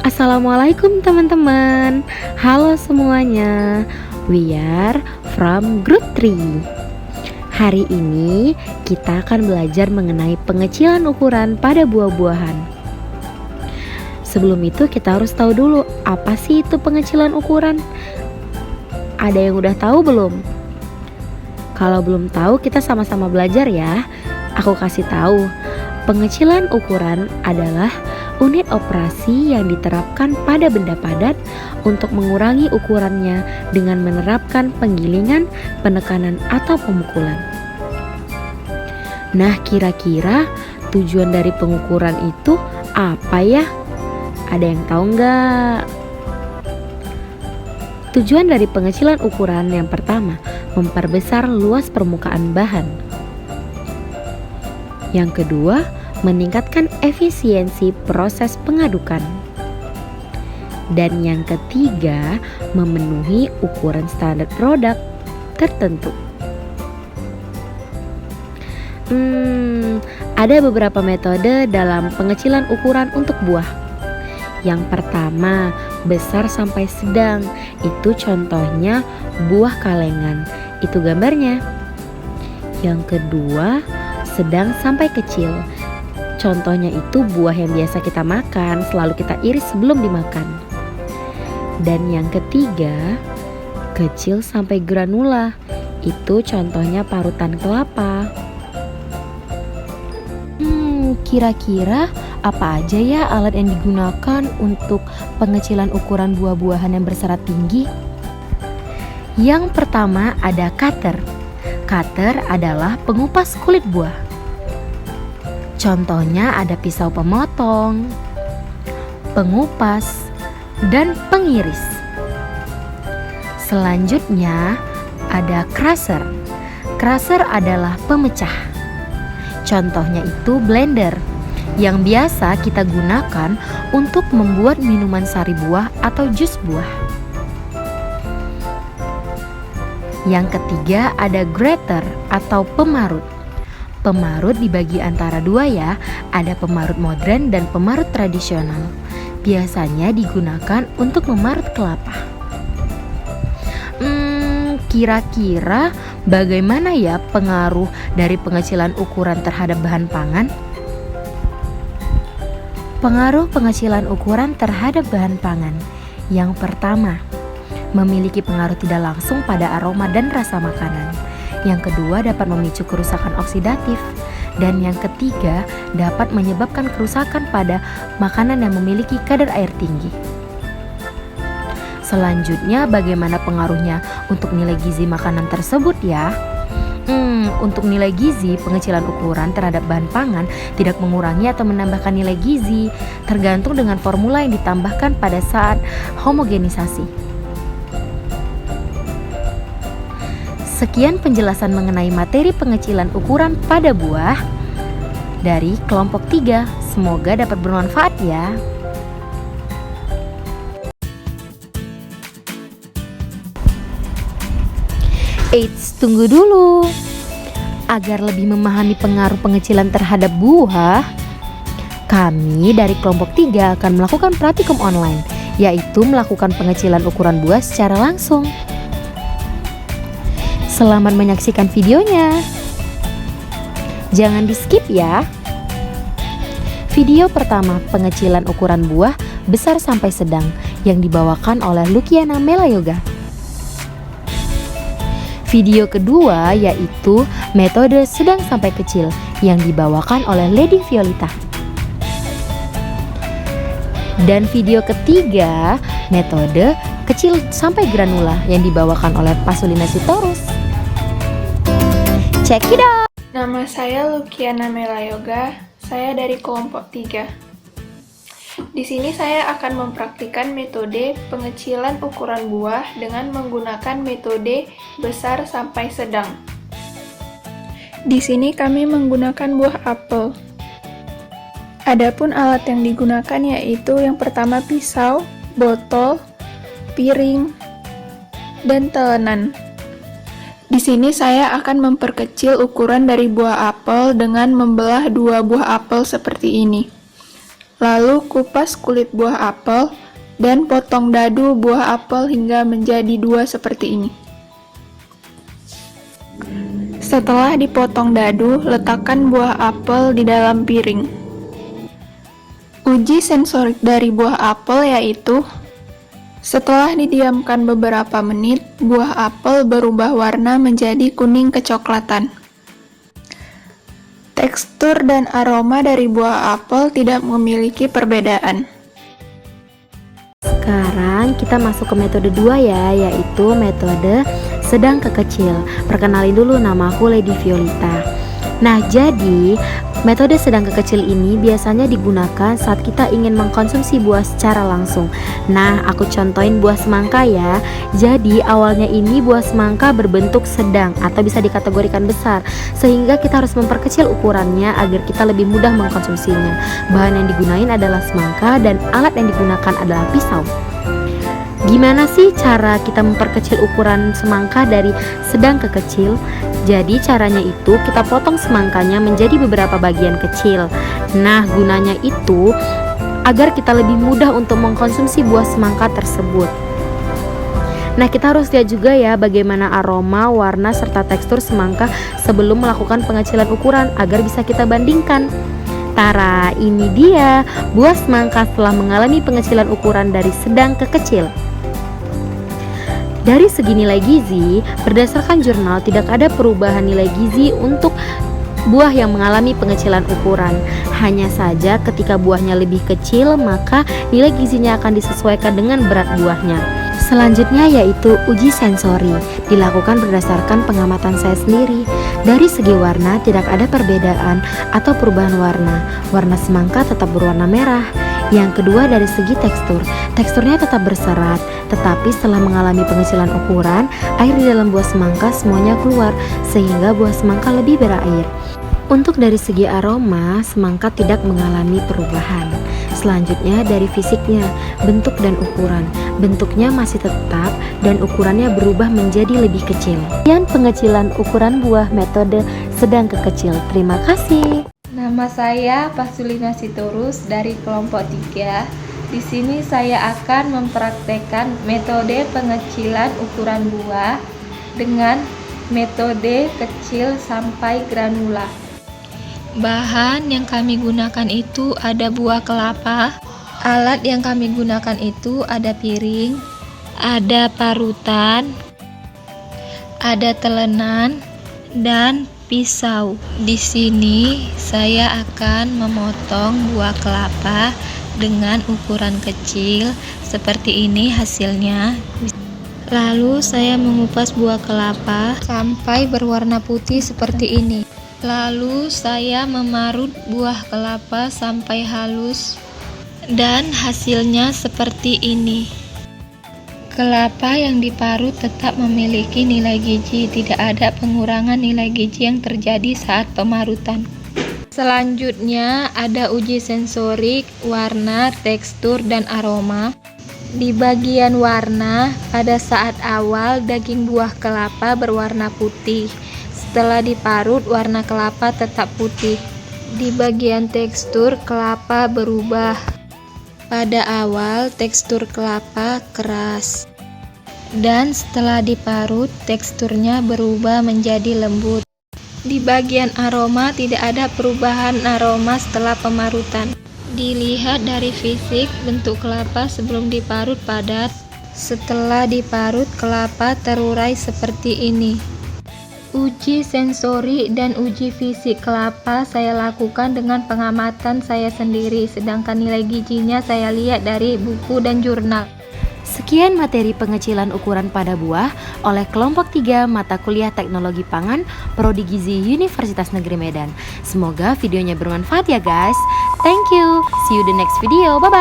Assalamualaikum teman-teman. Halo semuanya. We are from Group 3. Hari ini kita akan belajar mengenai pengecilan ukuran pada buah-buahan. Sebelum itu kita harus tahu dulu apa sih itu pengecilan ukuran. Ada yang udah tahu belum? Kalau belum tahu kita sama-sama belajar ya. Aku kasih tahu. Pengecilan ukuran adalah unit operasi yang diterapkan pada benda padat untuk mengurangi ukurannya dengan menerapkan penggilingan, penekanan, atau pemukulan. Nah, kira-kira tujuan dari pengukuran itu apa ya? Ada yang tahu nggak? Tujuan dari pengecilan ukuran yang pertama, memperbesar luas permukaan bahan. Yang kedua, meningkatkan efisiensi proses pengadukan. Dan yang ketiga, memenuhi ukuran standar produk tertentu. Ada beberapa metode dalam pengecilan ukuran untuk buah. Yang pertama, besar sampai sedang. Itu contohnya buah kalengan. Itu gambarnya. Yang kedua, sedang sampai kecil. Contohnya itu buah yang biasa kita makan, selalu kita iris sebelum dimakan. Dan yang ketiga, kecil sampai granula. Itu contohnya parutan kelapa. Kira-kira apa aja ya alat yang digunakan untuk pengecilan ukuran buah-buahan yang berserat tinggi? Yang pertama ada cutter. Cutter adalah pengupas kulit buah. Contohnya ada pisau pemotong, pengupas, dan pengiris. Selanjutnya ada crusher. Crusher adalah pemecah. Contohnya itu blender yang biasa kita gunakan untuk membuat minuman sari buah atau jus buah. Yang ketiga ada grater atau pemarut. Pemarut dibagi antara dua ya, ada pemarut modern dan pemarut tradisional. Biasanya digunakan untuk memarut kelapa. Kira-kira bagaimana ya pengaruh dari pengecilan ukuran terhadap bahan pangan? Pengaruh pengecilan ukuran terhadap bahan pangan. Yang pertama, memiliki pengaruh tidak langsung pada aroma dan rasa makanan. Yang kedua, dapat memicu kerusakan oksidatif. Dan yang ketiga, dapat menyebabkan kerusakan pada makanan yang memiliki kadar air tinggi. Selanjutnya, bagaimana pengaruhnya untuk nilai gizi makanan tersebut ya? Untuk nilai gizi, pengecilan ukuran terhadap bahan pangan tidak mengurangi atau menambahkan nilai gizi, tergantung dengan formula yang ditambahkan pada saat homogenisasi. Sekian penjelasan mengenai materi pengecilan ukuran pada buah dari kelompok 3. Semoga dapat bermanfaat ya. Eits, tunggu dulu. Agar lebih memahami pengaruh pengecilan terhadap buah, kami dari kelompok 3 akan melakukan praktikum online, yaitu melakukan pengecilan ukuran buah secara langsung. Selamat menyaksikan videonya. Jangan di-skip ya. Video pertama, pengecilan ukuran buah besar sampai sedang, yang dibawakan oleh Lukiana Melayoga. Video kedua yaitu metode sedang sampai kecil, yang dibawakan oleh Lady Violeta. Dan video ketiga, metode kecil sampai granula, yang dibawakan oleh Pasulina Sitorus. Check it out! Nama saya Lukiana Melayoga, saya dari kelompok 3. Di sini saya akan mempraktikkan metode pengecilan ukuran buah dengan menggunakan metode besar sampai sedang. Di sini kami menggunakan buah apel. Adapun alat yang digunakan yaitu yang pertama pisau, botol, piring, dan telenan. Di sini saya akan memperkecil ukuran dari buah apel dengan membelah dua buah apel seperti ini. Lalu kupas kulit buah apel dan potong dadu buah apel hingga menjadi 2 seperti ini. Setelah dipotong dadu, letakkan buah apel di dalam piring. Uji sensorik dari buah apel yaitu setelah didiamkan beberapa menit, buah apel berubah warna menjadi kuning kecoklatan. Tekstur dan aroma dari buah apel tidak memiliki perbedaan. Sekarang kita masuk ke metode 2 ya, yaitu metode sedang ke kecil. Perkenalin dulu, nama aku Lady Violeta. Nah, jadi metode sedang ke kecil ini biasanya digunakan saat kita ingin mengkonsumsi buah secara langsung. Nah, aku contohin buah semangka ya. Jadi awalnya ini buah semangka berbentuk sedang atau bisa dikategorikan besar, sehingga kita harus memperkecil ukurannya agar kita lebih mudah mengkonsumsinya. Bahan yang digunain adalah semangka dan alat yang digunakan adalah pisau. Gimana sih cara kita memperkecil ukuran semangka dari sedang ke kecil? Jadi caranya itu kita potong semangkanya menjadi beberapa bagian kecil. Nah, gunanya itu agar kita lebih mudah untuk mengkonsumsi buah semangka tersebut. Nah, kita harus lihat juga ya bagaimana aroma, warna, serta tekstur semangka sebelum melakukan pengecilan ukuran agar bisa kita bandingkan. Tara, ini dia buah semangka setelah mengalami pengecilan ukuran dari sedang ke kecil. Dari segi nilai gizi, berdasarkan jurnal tidak ada perubahan nilai gizi untuk buah yang mengalami pengecilan ukuran. Hanya saja ketika buahnya lebih kecil, maka nilai gizinya akan disesuaikan dengan berat buahnya. Selanjutnya yaitu uji sensori, dilakukan berdasarkan pengamatan saya sendiri. Dari segi warna tidak ada perbedaan atau perubahan warna. Warna semangka tetap berwarna merah. Yang kedua dari segi teksturnya tetap berserat, tetapi setelah mengalami pengecilan ukuran, air di dalam buah semangka semuanya keluar, sehingga buah semangka lebih berair. Untuk dari segi aroma, semangka tidak mengalami perubahan. Selanjutnya dari fisiknya, bentuk dan ukuran. Bentuknya masih tetap dan ukurannya berubah menjadi lebih kecil. Sekian pengecilan ukuran buah metode sedang ke kecil. Terima kasih. Nama saya Pasulina Sitorus dari kelompok 3. Di sini saya akan mempraktekkan metode pengecilan ukuran buah dengan metode kecil sampai granula. Bahan yang kami gunakan itu ada buah kelapa. Alat yang kami gunakan itu ada piring, ada parutan, ada telenan, dan pisau. Di sini saya akan memotong buah kelapa dengan ukuran kecil seperti ini hasilnya. Lalu saya mengupas buah kelapa sampai berwarna putih seperti ini. Lalu saya memarut buah kelapa sampai halus dan hasilnya seperti ini. Kelapa yang diparut tetap memiliki nilai gizi, tidak ada pengurangan nilai gizi yang terjadi saat pemarutan. Selanjutnya ada uji sensorik, warna, tekstur, dan aroma. Di bagian warna, pada saat awal daging buah kelapa berwarna putih. Setelah diparut, warna kelapa tetap putih. Di bagian tekstur, kelapa berubah. Pada awal tekstur kelapa keras, dan setelah diparut teksturnya berubah menjadi lembut. Di bagian aroma tidak ada perubahan aroma setelah pemarutan. Dilihat dari fisik, bentuk kelapa sebelum diparut padat, setelah diparut kelapa terurai seperti ini. Uji sensori dan uji fisik kelapa saya lakukan dengan pengamatan saya sendiri, sedangkan nilai gizinya saya lihat dari buku dan jurnal. Sekian materi pengecilan ukuran pada buah oleh kelompok 3 mata kuliah Teknologi Pangan Prodi Gizi Universitas Negeri Medan. Semoga videonya bermanfaat ya guys. Thank you. See you the next video. Bye bye.